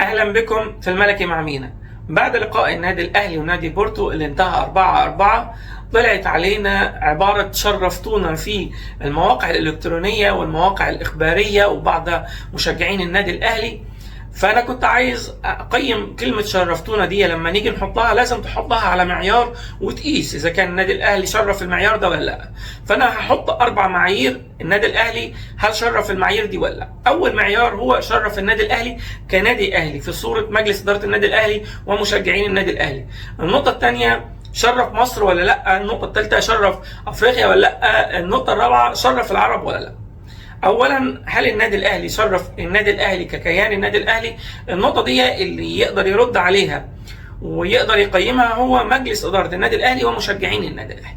أهلا بكم في الملكي مع مينا. بعد لقاء النادي الأهلي ونادي بورتو اللي انتهى 4-4 طلعت علينا عبارة شرفتونا في المواقع الإلكترونية والمواقع الإخبارية وبعض مشجعين النادي الأهلي. فأنا كنت عايز أقيم كلمة شرفتونا دي، لما نيجي نحطها لازم تحطها على معيار وتقيس إذا كان النادي الأهلي شرف المعيار ده ولا لأ. فأنا هحط 4 معايير النادي الأهلي هل شرف المعايير دي ولا لأ. أول معيار هو شرف النادي الأهلي كنادي أهلي في صورة مجلس إدارة النادي الأهلي ومشجعين النادي الأهلي. النقطة الثانية شرف مصر ولا لأ. النقطة الثالثة شرف أفريقيا ولا لأ. النقطة الرابعة شرف العرب ولا لأ. اولا، هل النادي الاهلي شرف النادي الاهلي ككيان النادي الاهلي؟ النقطه دي اللي يقدر يرد عليها ويقدر يقيمها هو مجلس اداره النادي الاهلي ومشجعين النادي الاهلي.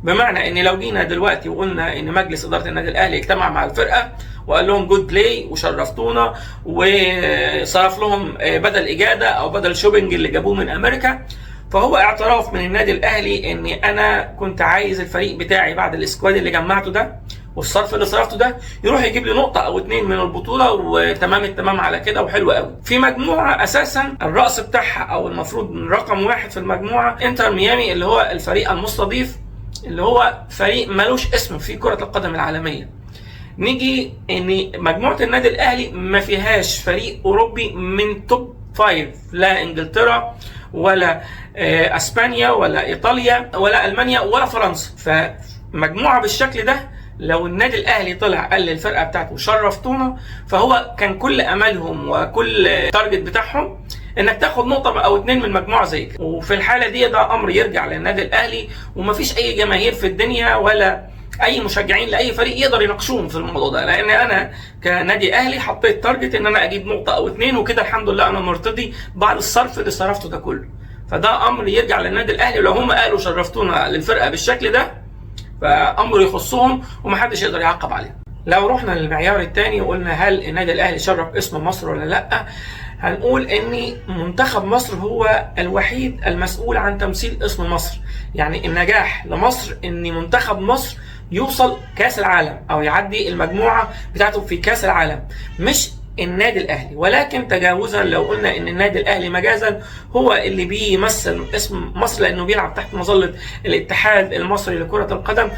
بمعنى ان لو جينا دلوقتي وقلنا ان مجلس اداره النادي الاهلي اجتمع مع الفرقه وقال لهم جود بلاي وشرفتونا وصرف لهم بدل اجاده او بدل شوبينج اللي جابوه من امريكا، فهو اعتراف من النادي الاهلي ان انا كنت عايز الفريق بتاعي بعد الاسكواد اللي جمعته ده والصرف اللي صرفته ده يروح يجيب لي نقطة أو 2 من البطولة، وتمام التمام على كده وحلو قوي. في مجموعة أساسا الرأس بتاعها أو المفروض رقم 1 في المجموعة انتر ميامي، اللي هو الفريق المستضيف، اللي هو فريق ملوش اسم في كرة القدم العالمية. نيجي إن مجموعة النادي الأهلي ما فيهاش فريق أوروبي من توب 5، لا إنجلترا ولا أسبانيا ولا إيطاليا ولا ألمانيا ولا فرنسا. فمجموعة بالشكل ده لو النادي الاهلي طلع قال للفرقه بتاعته شرفتونا، فهو كان كل املهم وكل تارجت بتاعهم انك تاخد نقطه او 2 من مجموعه زي كده. وفي الحاله دي ده امر يرجع للنادي الاهلي، ومفيش اي جماهير في الدنيا ولا اي مشجعين لاي فريق يقدر يناقشوهم في الموضوع ده، لان انا كنادي اهلي حطيت تارجت ان انا اجيب نقطه او 2 وكده الحمد لله انا مرتضي بعد الصرف اللي صرفته ده كله. فده امر يرجع للنادي الاهلي، ولو هم قالوا شرفتونا للفرقه بالشكل ده فامر يخصهم ومحدش يقدر يعقب عليهم. لو رحنا للمعيار الثاني وقلنا هل النادي الاهلي شرف اسم مصر ولا لا، هنقول ان منتخب مصر هو الوحيد المسؤول عن تمثيل اسم مصر. يعني النجاح لمصر ان منتخب مصر يوصل كاس العالم او يعدي المجموعه بتاعته في كاس العالم، مش النادي الاهلي. ولكن تجاوزا لو قلنا ان النادي الاهلي مجازا هو اللي بيمثل اسم مصر لانه بيلعب تحت مظله الاتحاد المصري لكره القدم،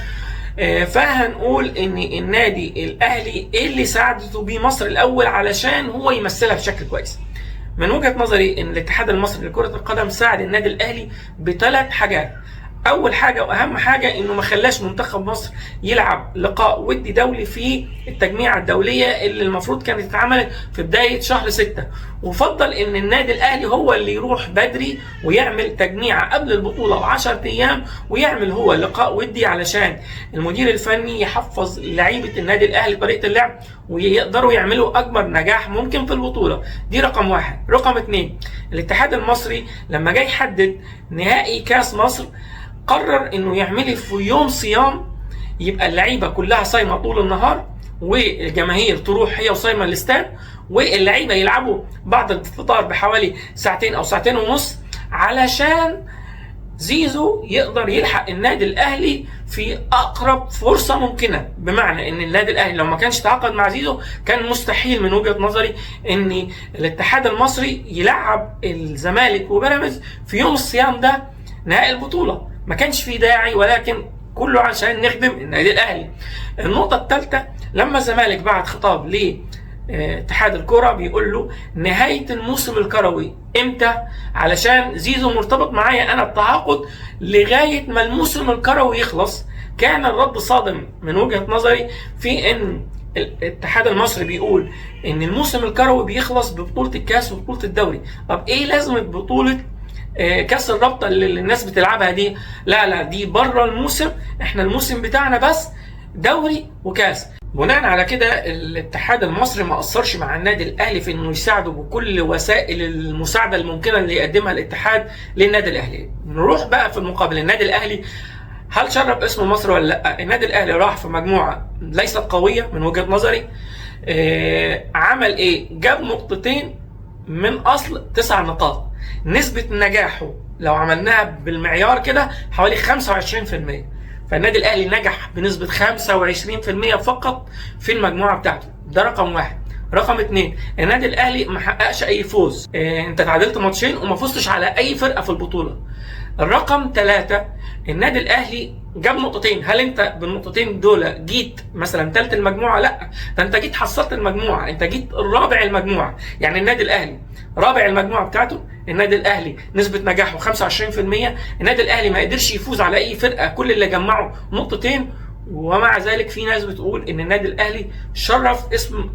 فهنقول ان النادي الاهلي اللي ساعدته بيه مصر الاول علشان هو يمثلها بشكل كويس. من وجهه نظري ان الاتحاد المصري لكره القدم ساعد النادي الاهلي ب3 حاجات. اول حاجه واهم حاجه انه ما خلاش منتخب مصر يلعب لقاء ودي دولي في التجميعه الدوليه اللي المفروض كانت اتعملت في بدايه شهر 6، وفضل ان النادي الاهلي هو اللي يروح بدري ويعمل تجميعه قبل البطوله ب10 ايام ويعمل هو لقاء ودي علشان المدير الفني يحفظ لعيبه النادي الاهلي طريقه اللعب ويقدروا يعملوا اكبر نجاح ممكن في البطوله. دي رقم 1. رقم 2، الاتحاد المصري لما جاي يحدد نهائي كاس مصر قرر انه يعمل في يوم صيام، يبقى اللعيبه كلها صايمه طول النهار والجماهير تروح هي وصايمه الاستاد، واللعيبه يلعبوا بعد الفطار بحوالي 2 ساعة او 2.5 ساعة علشان زيزو يقدر يلحق النادي الاهلي في اقرب فرصه ممكنه. بمعنى ان النادي الاهلي لو ما كانش تعاقد مع زيزو كان مستحيل من وجهه نظري ان الاتحاد المصري يلعب الزمالك وبيراميدز في يوم الصيام ده نهائي البطوله. ما كانش في داعي، ولكن كله عشان نخدم النادي الاهلي. النقطه الثالثه، لما الزمالك بعت خطاب لاتحاد الكره بيقول له نهايه الموسم الكروي امتى، علشان زيزو مرتبط معايا انا بتعاقد لغايه ما الموسم الكروي يخلص. كان الرد صادم من وجهه نظري في ان الاتحاد المصري بيقول ان الموسم الكروي بيخلص ببطوله الكاس وبطوله الدوري. طب ايه لازمه بطوله كاس الرابطه اللي الناس بتلعبها دي؟ لا دي بره الموسم، احنا الموسم بتاعنا بس دوري وكاس. بناء على كده الاتحاد المصري ما قصرش مع النادي الاهلي في انه يساعده بكل وسائل المساعده الممكنه اللي يقدمها الاتحاد للنادي الاهلي. نروح بقى في المقابل النادي الاهلي هل شرف اسم مصر ولا لا؟ النادي الاهلي راح في مجموعه ليست قويه من وجهه نظري. عمل ايه؟ جاب 2 نقطة من اصل 9 نقاط. نسبة نجاحه لو عملناها بالمعيار كده حوالي 25%. فالنادي الاهلي نجح بنسبة 25% فقط في المجموعة بتاعته. ده رقم 1. رقم 2 النادي الاهلي ما حققش اي فوز، انت تعادلت ماتشين وما فزتش على اي فرقه في البطوله. الرقم 3 النادي الاهلي جاب نقطتين، هل انت بالنقطتين دول جيت مثلا ثالث المجموعه؟ لا، ده انت جيت حصلت المجموعه، انت جيت رابع المجموعه. يعني النادي الاهلي رابع المجموعه بتاعته، النادي الاهلي نسبه نجاحه 25%، النادي الاهلي ما قدرش يفوز على اي فرقه، كل اللي جمعوا نقطتين. ومع ذلك في ناس بتقول ان النادي الاهلي شرف اسم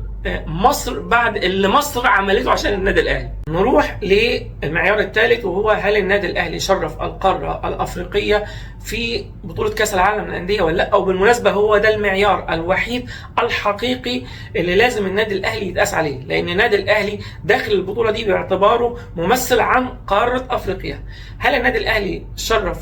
مصر بعد اللي مصر عملته عشان النادي الاهلي. نروح للمعيار الثالث، وهو هل النادي الاهلي شرف القاره الافريقيه في بطوله كاس العالم للانديه ولا لا؟ وبالمناسبه هو ده المعيار الوحيد الحقيقي اللي لازم النادي الاهلي يتقاس عليه، لان النادي الاهلي داخل البطوله دي باعتباره ممثل عن قاره افريقيا. هل النادي الاهلي شرف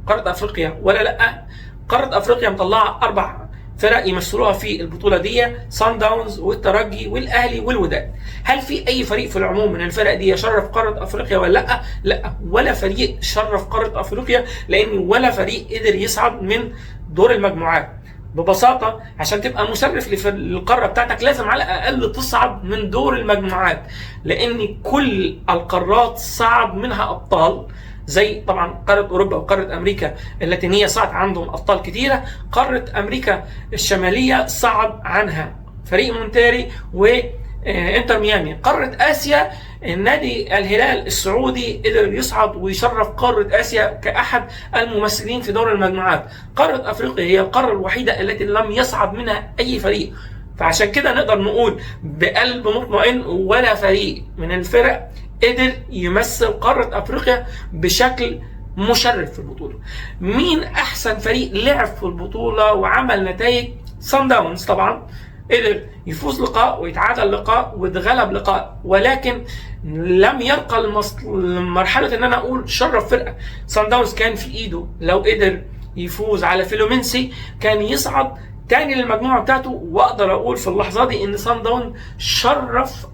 قاره افريقيا ولا لا؟ قاره افريقيا مطلعه 4 فرق يمثلوها في البطوله دي، صن داونز والترجي والاهلي والوداد. هل في اي فريق في العموم من الفرق دي يشرف قاره افريقيا ولا لا؟ لا، ولا فريق شرف قاره افريقيا، لان ولا فريق قدر يصعد من دور المجموعات. ببساطه عشان تبقى مشرف للقاره بتاعتك لازم على الاقل تصعد من دور المجموعات، لان كل القارات صعد منها ابطال، زي طبعا قاره اوروبا وقاره امريكا اللاتينيه صعد عندهم ابطال كتيره، قاره امريكا الشماليه صعد عنها فريق مونتاري وانتر ميامي، قاره اسيا النادي الهلال السعودي قدر يصعد ويشرف قاره اسيا كاحد الممثلين في دور المجموعات. قاره افريقيا هي القاره الوحيده التي لم يصعد منها اي فريق، فعشان كده نقدر نقول بقلب مطمئن ولا فريق من الفرق قدر يمثل قارة أفريقيا بشكل مشرف في البطولة. مين أحسن فريق لعب في البطولة وعمل نتائج؟ صن داونز طبعا قدر يفوز لقاء ويتعادل لقاء ويتغلب لقاء، ولكن لم يرقى لمرحلة ان انا اقول شرف فرقة. صن داونز كان في ايده لو قدر يفوز على فلومينسي كان يصعد تاني للمجموعة بتاعته، واقدر اقول في اللحظة دي ان صن داونز شرف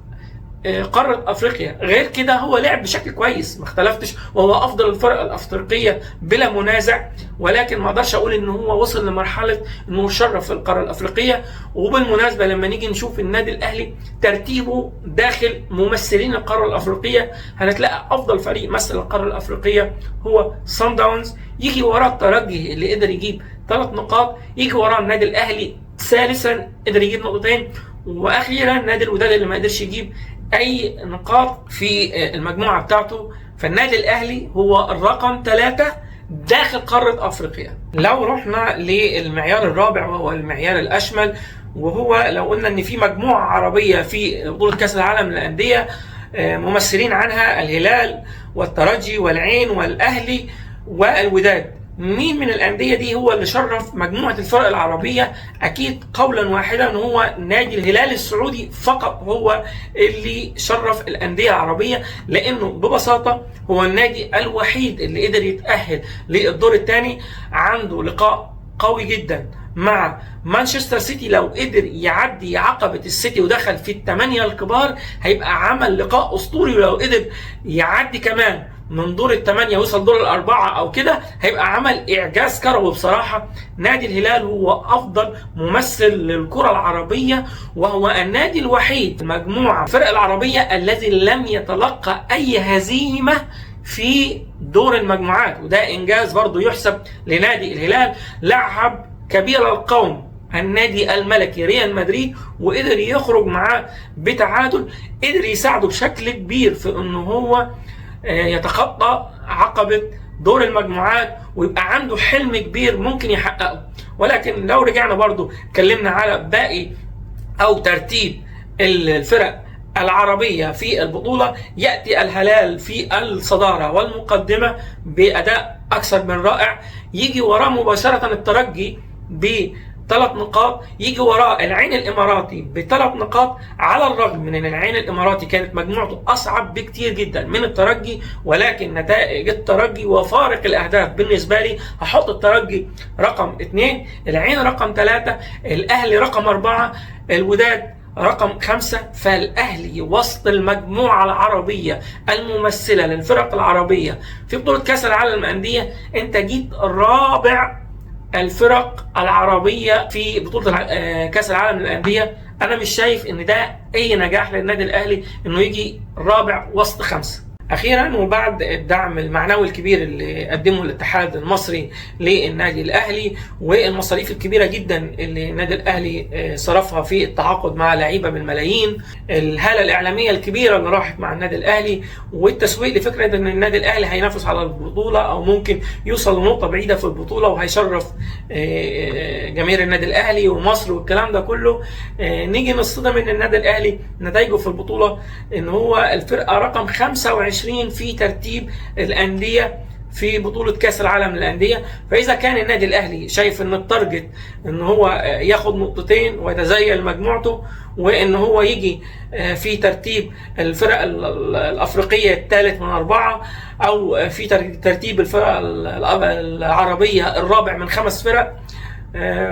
قارة افريقيا. غير كده هو لعب بشكل كويس، ما اختلفتش، وهو افضل الفرق الافريقية بلا منازع، ولكن ما اقدرش اقول ان هو وصل لمرحلة انه شرف القارة الافريقية. وبالمناسبة لما نيجي نشوف النادي الاهلي ترتيبه داخل ممثلين القارة الافريقية هنتلاقي افضل فريق مثل القارة الافريقية هو صن داونز، يجي وراه الترجي اللي قدر يجيب 3 نقاط، يجي وراه النادي الاهلي ثالثا قدر يجيب 2 نقطة، واخيرا نادي الوداد اللي ما قدرش يجيب اي نقاط في المجموعه بتاعته. فالنادي الاهلي هو الرقم 3 داخل قاره افريقيا. لو رحنا للمعيار الرابع وهو المعيار الاشمل، وهو لو قلنا ان في مجموعه عربيه في بطوله كاس العالم للانديه ممثلين عنها الهلال والترجي والعين والاهلي والوداد، مين من الانديه دي هو اللي شرف مجموعه الفرق العربيه؟ اكيد قولا واحدا هو نادي الهلال السعودي فقط هو اللي شرف الانديه العربيه، لانه ببساطه هو النادي الوحيد اللي قدر يتاهل للدور الثاني. عنده لقاء قوي جدا مع مانشستر سيتي، لو قدر يعدي عقبة السيتي ودخل في ال8 الكبار هيبقى عمل لقاء اسطوري، ولو قدر يعدي كمان من دور ال8 وصل دور ال4 او كده هيبقى عمل اعجاز كروي. بصراحة نادي الهلال هو افضل ممثل للكرة العربية، وهو النادي الوحيد مجموعة الفرق العربية الذي لم يتلقى اي هزيمة في دور المجموعات، وده انجاز برضو يحسب لنادي الهلال. لعب كبير القوم النادي الملكي ريال مدريد وقدر يخرج معاه بتعادل، قدر يساعده بشكل كبير في انه هو يتخطى عقبة دور المجموعات ويبقى عنده حلم كبير ممكن يحققه. ولكن لو رجعنا برضو اتكلمنا على باقي او ترتيب الفرق العربية في البطولة، يأتي الهلال في الصدارة والمقدمة بأداء أكثر من رائع، يجي وراه مباشرة الترجي ب3 نقاط، يجي وراه العين الإماراتي ب3 نقاط، على الرغم من أن العين الإماراتي كانت مجموعته أصعب بكتير جدا من الترجي، ولكن نتائج الترجي وفارق الأهداف بالنسبة لي هحط الترجي رقم 2، العين رقم 3، الأهلي رقم 4، الوداد رقم 5. فالأهلي وسط المجموعة العربية الممثلة للفرق العربية في بطولة كأس العالم للأندية، أنت جيت رابع الفرق العربية في بطولة كأس العالم للأندية انا مش شايف ان ده اي نجاح للنادي الاهلي انه يجي رابع وسط خمسه. اخيرا، وبعد الدعم المعنوي الكبير اللي قدمه الاتحاد المصري للنادي الاهلي والمصاريف الكبيره جدا اللي النادي الاهلي صرفها في التعاقد مع لعيبه بالملايين، الهاله الاعلاميه الكبيره اللي راحت مع النادي الاهلي، والتسويق لفكره ان النادي الاهلي هينافس على البطوله او ممكن يوصل لنقطه بعيده في البطوله وهيشرف جماهير النادي الاهلي ومصر والكلام ده كله، نيجي نصطدم ان النادي الاهلي نتائجه في البطوله ان هو الفرقه رقم 25 في ترتيب الأندية في بطولة كأس العالم للأندية. فإذا كان النادي الأهلي شايف إن التارجت إن هو ياخد نقطتين ويتزيل مجموعته، وإن هو يجي في ترتيب الفرق الأفريقية الثالث من 4، أو في ترتيب الفرق العربية الرابع من 5 فرق،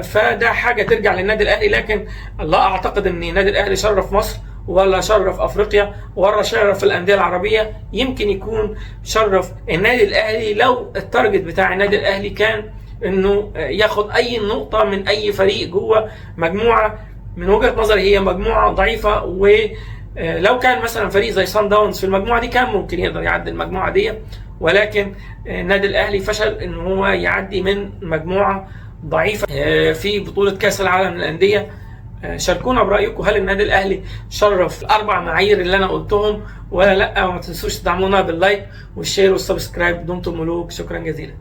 فده حاجة ترجع للنادي الأهلي. لكن لا أعتقد إن النادي الأهلي شرف مصر ولا شرف افريقيا ولا شرف الانديه العربيه. يمكن يكون شرف النادي الاهلي لو التارجت بتاع النادي الاهلي كان انه ياخد اي نقطه من اي فريق جوه مجموعه من وجهه نظري هي مجموعه ضعيفه، ولو كان مثلا فريق زي صن داونز في المجموعه دي كان ممكن يقدر يعدي المجموعه دي، ولكن النادي الاهلي فشل ان هو يعدي من مجموعه ضعيفه في بطوله كاس العالم للانديه. شاركونا برأيكم، هل النادي الأهلي شرف ال4 معايير اللي أنا قلتهم ولا لأ؟ وما تنسوش تدعمونا باللايك والشير والسبسكرايب. دمتم ملوك، شكرا جزيلا.